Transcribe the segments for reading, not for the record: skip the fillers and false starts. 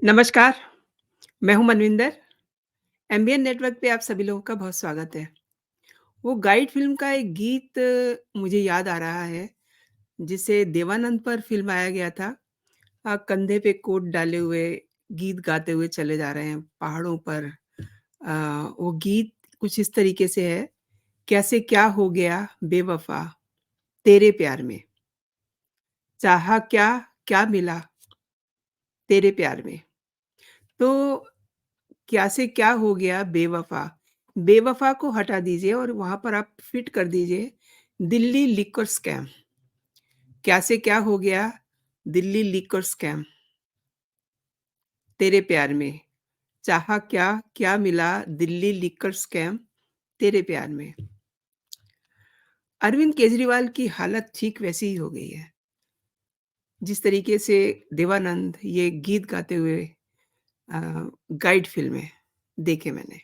नमस्कार, मैं हूँ मनविंदर। एमबीएन नेटवर्क पे आप सभी लोगों का बहुत स्वागत है। वो गाइड फ़िल्म का एक गीत मुझे याद आ रहा है, जिसे देवानंद पर फ़िल्माया गया था। कंधे पे कोट डाले हुए, गीत गाते हुए चले जा रहे हैं पहाड़ों पर। वो गीत कुछ इस तरीके से है, कैसे क्या हो गया बेवफ़ा, तेरे प्यार में, चाहा क्या, क्या मिला तेरे प्यार में। तो क्या से क्या हो गया बेवफ़ा। बेवफ़ा को हटा दीजिए और वहाँ पर आप फिट कर दीजिए दिल्ली लिकर स्कैम। क्या से क्या हो गया दिल्ली लिकर स्कैम तेरे प्यार में। चाहा क्या, क्या मिला दिल्ली लिकर स्कैम तेरे प्यार में। अरविंद केजरीवाल की हालत ठीक वैसी ही हो गई है। जिस तरीके से देवानंद ये गीत गाते हुए अ, गाइड फ़िल्में देखे मैंने।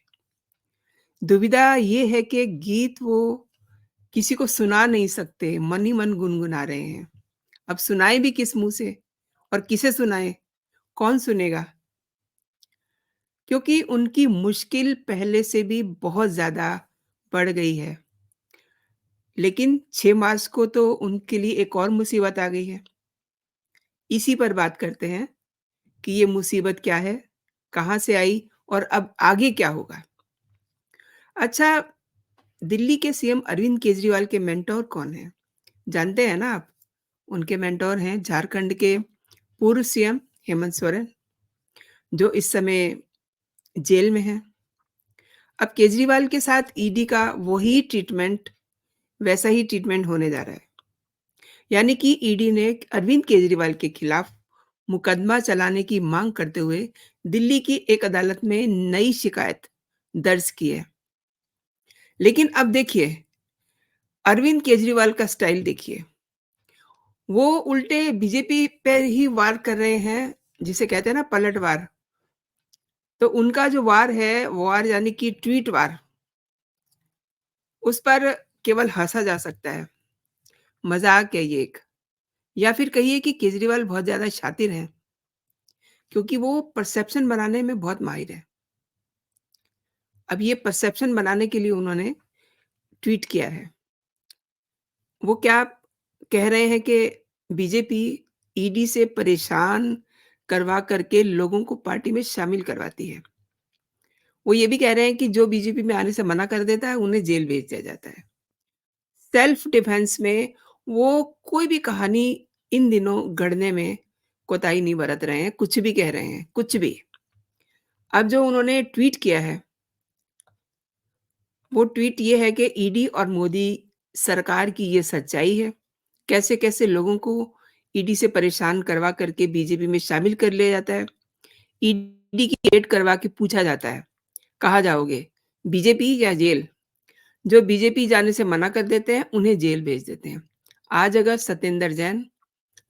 दुविधा ये है कि गीत वो किसी को सुना नहीं सकते, मन ही मन गुनगुना रहे हैं। अब सुनाएँ भी किस मुँह से और किसे सुनाएँ? कौन सुनेगा? क्योंकि उनकी मुश्किल पहले से भी बहुत ज़्यादा बढ़ गई है। लेकिन 6 मार्च को तो उनके लिए एक और मुसीबत आ गई है। इसी पर बात करते हैं कि ये मुसीबत क्या है? कहाँ से आई और अब आगे क्या होगा? अच्छा, दिल्ली के सीएम अरविंद केजरीवाल के मेंटर कौन हैं? जानते हैं ना आप? उनके मेंटर हैं झारखंड के पूर्व सीएम हेमंत सोरेन, जो इस समय जेल में हैं। अब केजरीवाल के साथ ईडी का वही ट्रीटमेंट वैसा ही ट्रीटमेंट होने जा रहा है। यानी कि ईडी ने अरविंद केजरीवाल के खिलाफ मुकदमा चलाने की मांग करते हुए दिल्ली की एक अदालत में नई शिकायत दर्ज की है। लेकिन अब देखिए, अरविंद केजरीवाल का स्टाइल देखिए। वो उल्टे बीजेपी पे ही वार कर रहे हैं, जिसे कहते हैं ना पलटवार। तो उनका जो वार है, वार यानी कि ट्वीट वार, उस पर केवल हँसा जा सकता है। मज़ाक है ये एक। या फिर कहिए कि केजरीवाल बहुत ज़्यादा शातिर हैं, क्योंकि वो परसेप्शन बनाने में बहुत माहिर हैं। अब ये परसेप्शन बनाने के लिए उन्होंने ट्वीट किया है। वो क्या कह रहे हैं कि बीजेपी ईडी से परेशान करवा करके लोगों को पार्टी में शामिल करवाती है। वो ये भी कह रहे हैं कि जो बीजेपी में आने से मना कर देता है, उन्हें जेल भेज दिया जाता है। सेल्फ डिफेंस में वो कोई भी कहानी इन दिनों गढ़ने में कोताही नहीं बरत रहे हैं, कुछ भी कह रहे हैं, कुछ भी। अब जो उन्होंने ट्वीट किया है, वो ट्वीट ये है कि ईडी और मोदी सरकार की ये सच्चाई है। कैसे-कैसे लोगों को ईडी से परेशान करवा करके बीजेपी में शामिल कर लिया जाता है। ईडी की रेड करवा के पूछा जाता है, कहाँ जाओगे? बीजेपी या जेल? जो बीजेपी जाने से मना कर देते हैं, उन्हें जेल भेज देते हैं। आज अगर सत्येंद्र जैन,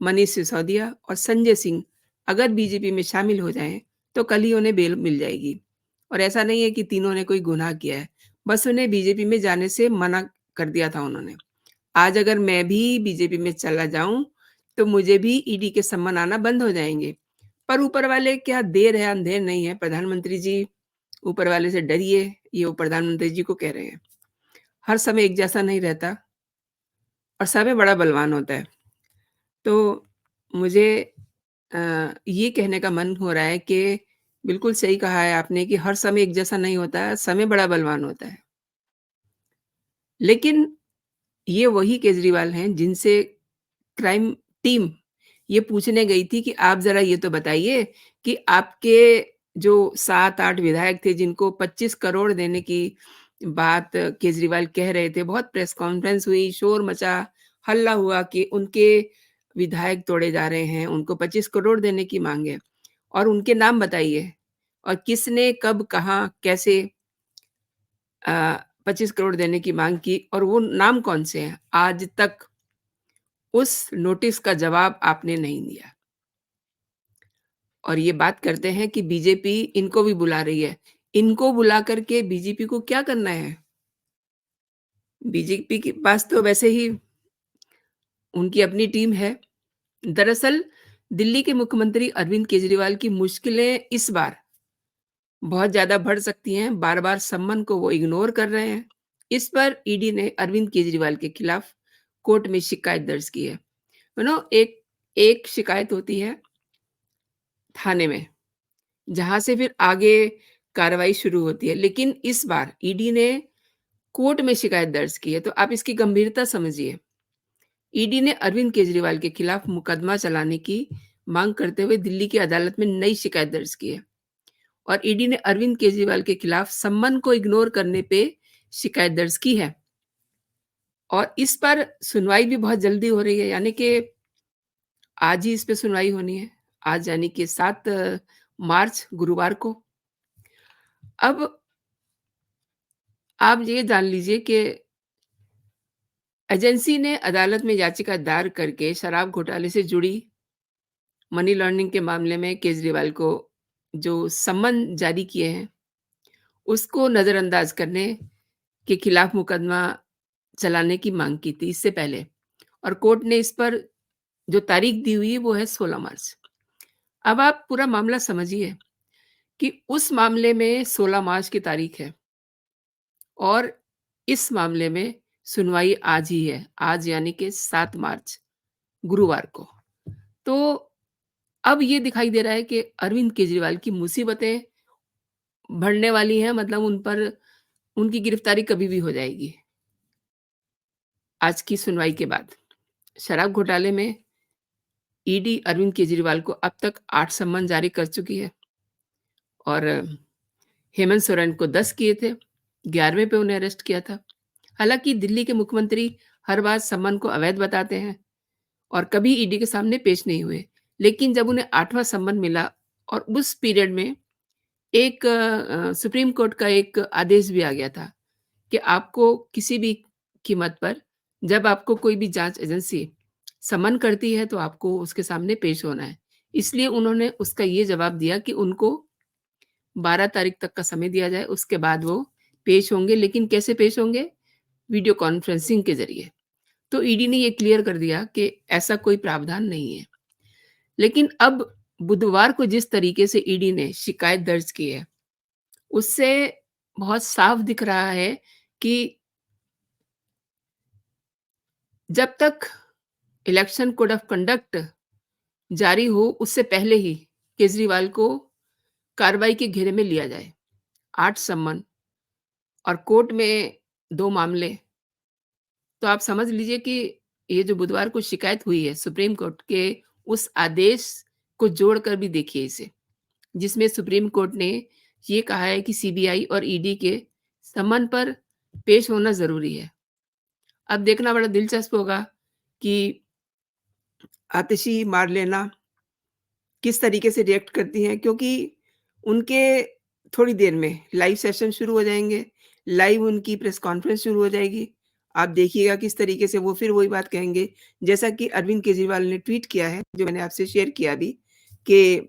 मनीष सिसोदिया और संजय सिंह अगर बीजेपी में शामिल हो जाएँ, तो कल ही उन्हें बेल मिल जाएगी। और ऐसा नहीं है कि तीनों ने कोई गुनाह किया है, बस उन्हें बीजेपी में जाने से मना कर दिया था उन्होंने। आज अगर मैं भी बीजेपी में चला जाऊँ, तो मुझे भी ईडी के सम्मन आना बंद हो जाएँगे। पर ऊपर वाले क्या देर है अंधेर नहीं है, प्रधानमंत्री जी ऊपर वाले से डरिए, ये वो प्रधानमंत्री जी को कह रहे हैं। हर समय एक जैसा नहीं रहता और समय बड़ा बलवान होता है। तो मुझे ये कहने का मन हो रहा है कि बिल्कुल सही कहा है आपने कि हर समय एक जैसा नहीं होता है, समय बड़ा बलवान होता है। लेकिन ये वही केजरीवाल हैं जिनसे क्राइम टीम ये पूछने गई थी कि आप ज़रा ये तो बताइए कि आपके जो 7-8 विधायक थे जिनको 25 करोड़ देने की बात केजरीवाल कह रहे थे, बहुत प्रेस कॉन्फ्रेंस हुई, शोर मचा, हल्ला हुआ कि उनके विधायक तोड़े जा रहे हैं, उनको 25 करोड़ देने की माँग है और उनके नाम बताइए और किसने, कब, कहाँ, कैसे 25 करोड़ देने की माँग की और वो नाम कौन से हैं? आज तक उस नोटिस का जवाब आपने नहीं दिया। और ये बात करते हैं कि बीजेपी इनको भी बुला रही है। इनको बुला कर के बीजेपी को क्या करना है? बीजेपी के पास तो वैसे ही उनकी अपनी टीम है। दरअसल दिल्ली के मुख्यमंत्री अरविंद केजरीवाल की मुश्किलें इस बार बहुत ज़्यादा बढ़ सकती हैं, बार-बार सम्मन को वो इग्नोर कर रहे हैं। इस पर ईडी ने अरविंद केजरीवाल के खिलाफ कोर्ट में शिकायत दर्ज की है। एक एक शिकायत होती है थाने में, जहाँ से फिर आगे कार्रवाई शुरू होती है। लेकिन इस बार ईडी ने कोर्ट में शिकायत दर्ज की है, तो आप इसकी गंभीरता समझिए। ईडी ने अरविंद केजरीवाल के खिलाफ मुकदमा चलाने की मांग करते हुए दिल्ली की अदालत में नई शिकायत दर्ज की है और ईडी ने अरविंद केजरीवाल के खिलाफ सम्मन को इग्नोर करने पे शिकायत दर्ज की है और इस पर सुनवाई भी बहुत जल्दी हो रही है, यानी कि आज ही इस पे सुनवाई होनी है। आज यानी कि 7 मार्च गुरुवार को। अब आप ये जान लीजिए कि एजेंसी ने अदालत में याचिका दायर करके शराब घोटाले से जुड़ी मनी लॉन्ड्रिंग के मामले में केजरीवाल को जो सम्मन जारी किए हैं, उसको नज़रअंदाज करने के खिलाफ मुकदमा चलाने की मांग की थी इससे पहले और कोर्ट ने इस पर जो तारीख दी हुई है वो है 16 मार्च। अब आप पूरा मामला समझिए कि उस मामले में 16 मार्च की तारीख है और इस मामले में सुनवाई आज ही है, आज यानी कि 7 मार्च गुरुवार को। तो अब ये दिखाई दे रहा है कि अरविंद केजरीवाल की मुसीबतें बढ़ने वाली हैं, मतलब उन पर उनकी गिरफ्तारी कभी भी हो जाएगी, आज की सुनवाई के बाद। शराब घोटाले में ईडी अरविंद केजरीवाल को अब तक 8 सम्मन जारी कर चुकी है और हेमंत सोरेन को 10 किए थे, 11वें पे उन्हें अरेस्ट किया था। हालाँकि दिल्ली के मुख्यमंत्री हर बार सम्मन को अवैध बताते हैं और कभी ईडी के सामने पेश नहीं हुए। लेकिन जब उन्हें 8वां सम्मन मिला और उस पीरियड में एक सुप्रीम कोर्ट का एक आदेश भी आ गया था कि आपको किसी भी कीमत पर जब आपको कोई भी जाँच एजेंसी समन करती है, तो आपको उसके सामने पेश होना है। इसलिए उन्होंने उसका ये जवाब दिया कि उनको 12 तारीख तक का समय दिया जाए, उसके बाद वो पेश होंगे। लेकिन कैसे पेश होंगे? वीडियो कॉन्फ्रेंसिंग के ज़रिए। तो ईडी ने ये क्लियर कर दिया कि ऐसा कोई प्रावधान नहीं है। लेकिन अब बुधवार को जिस तरीके से ईडी ने शिकायत दर्ज की है, उससे बहुत साफ दिख रहा है कि जब तक इलेक्शन कोड ऑफ कंडक्ट जारी हो, उससे पहले ही केजरीवाल को कार्रवाई के घेरे में लिया जाए। 8 सम्मन और कोर्ट में 2 मामले। तो आप समझ लीजिए कि ये जो बुधवार को शिकायत हुई है सुप्रीम कोर्ट के उस आदेश को जोड़कर भी देखिए इसे, जिसमें सुप्रीम कोर्ट ने ये कहा है कि सीबीआई और ईडी के समन पर पेश होना ज़रूरी है। अब देखना बड़ा दिलचस्प होगा कि आतिशी मार्लेना किस तरीके से रिएक्ट करती हैं, क्योंकि उनके थोड़ी देर में लाइव सेशन शुरू हो जाएँगे, लाइव उनकी प्रेस कॉन्फ्रेंस शुरू हो जाएगी। आप देखिएगा किस तरीके से वो फिर वही बात कहेंगे, जैसा कि अरविंद केजरीवाल ने ट्वीट किया है, जो मैंने आपसे शेयर किया अभी, कि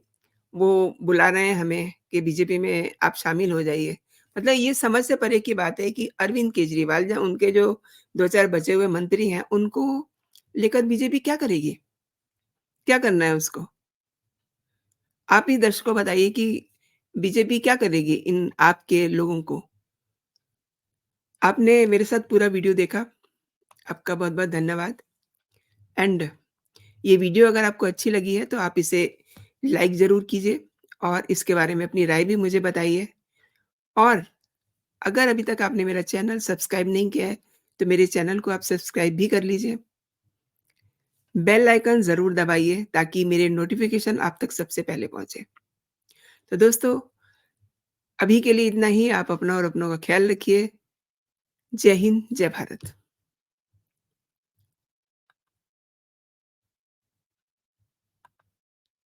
वो बुला रहे हैं हमें कि बीजेपी में आप शामिल हो जाइए। मतलब ये समझ से परे की बात है कि अरविंद केजरीवाल या उनके जो 2-4 बचे हुए मंत्री हैं, उनको लेकर बीजेपी क्या करेगी? क्या करना है उसको? आप ही दर्शकों बताइए कि बीजेपी क्या करेगी इन आपके लोगों को? आपने मेरे साथ पूरा वीडियो देखा, आपका बहुत-बहुत धन्यवाद एंड ये वीडियो अगर आपको अच्छी लगी है तो आप इसे लाइक ज़रूर कीजिए और इसके बारे में अपनी राय भी मुझे बताइए और अगर अभी तक आपने मेरा चैनल सब्सक्राइब नहीं किया है, तो मेरे चैनल को आप सब्सक्राइब भी कर लीजिए। बेल आइकन ज़रूर दबाइए ताकि मेरे नोटिफ़िकेशन आप तक सबसे पहले पहुँचे। तो दोस्तों, अभी के लिए इतना ही। आप अपना और अपनों का ख़्याल रखिए। जय हिंद, जय भारत।